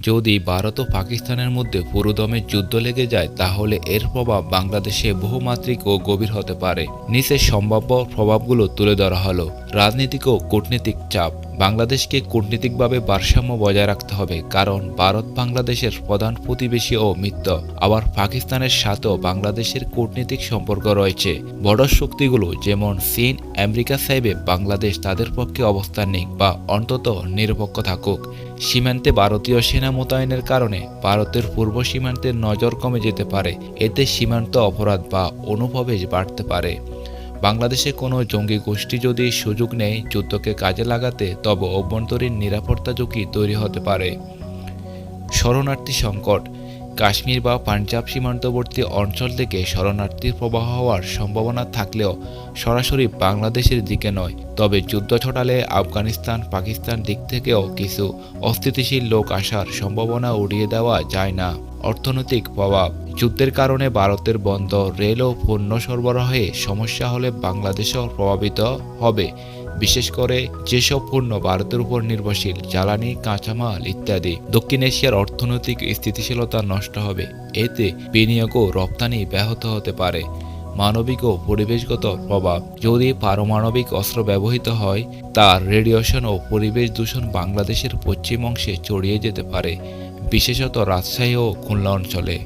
যদি ভারত ও পাকিস্তানের মধ্যে পুরোদমে যুদ্ধ লেগে যায় তাহলে এর প্রভাব বাংলাদেশে বহুমাত্রিক ও গভীর হতে পারে। নিচে সম্ভাব্য প্রভাবগুলো তুলে ধরা হলো। রাজনৈতিক ও কূটনীতিক চাপ। বাংলাদেশকে কূটনীতিকভাবে ভারসাম্য বজায় রাখতে হবে, কারণ ভারত বাংলাদেশের প্রধান প্রতিবেশী ও মিত্র। আবার পাকিস্তানের সাথেও বাংলাদেশের কূটনীতিক সম্পর্ক রয়েছে। বড় শক্তিগুলো যেমন চীন, আমেরিকা চাইবে বাংলাদেশ তাদের পক্ষে অবস্থান নিক বা অন্তত নিরপেক্ষ থাকুক। সীমান্তে ভারতীয় সেনা মোতায়েনের কারণে ভারতের পূর্ব সীমান্তের নজর কমে যেতে পারে। এতে সীমান্ত অপরাধ বা অনুপ্রবেশ বাড়তে পারে। বাংলাদেশে কোনো জঙ্গি গোষ্ঠী যদি সুযোগ নেয় যুদ্ধকে কাজে লাগাতে, তবে অভ্যন্তরীণ নিরাপত্তা ঝুঁকি তৈরি হতে পারে। শরণার্থী সংকট। কাশ্মীর বা পাঞ্জাব সীমান্তবর্তী অঞ্চল থেকে শরণার্থীর প্রবাহ হওয়ার সম্ভাবনা থাকলেও সরাসরি বাংলাদেশের দিকে নয়। তবে যুদ্ধ ছড়ালে আফগানিস্তান, পাকিস্তান দিক থেকেও কিছু অস্থিতিশীল লোক আসার সম্ভাবনা উড়িয়ে দেওয়া যায় না। অর্থনৈতিক প্রভাব। যুদ্ধের কারণে ভারতের বন্ধ রেল ও পণ্য সরবরাহে সমস্যা হলে বাংলাদেশও প্রভাবিত হবে, বিশেষ করে যেসব পণ্য ভারতের উপর নির্ভরশীল, জ্বালানি, কাঁচামাল ইত্যাদি। দক্ষিণ এশিয়ার অর্থনৈতিক স্থিতিশীলতা নষ্ট হবে। এতে বিনিয়োগ ও রপ্তানি ব্যাহত হতে পারে। মানবিক ও পরিবেশগত প্রভাব। যদি পারমাণবিক অস্ত্র ব্যবহৃত হয়, তার রেডিয়েশন ও পরিবেশ দূষণ বাংলাদেশের পশ্চিম অংশে ছড়িয়ে যেতে পারে, বিশেষত রাজশাহী ও খুলনা অঞ্চলে।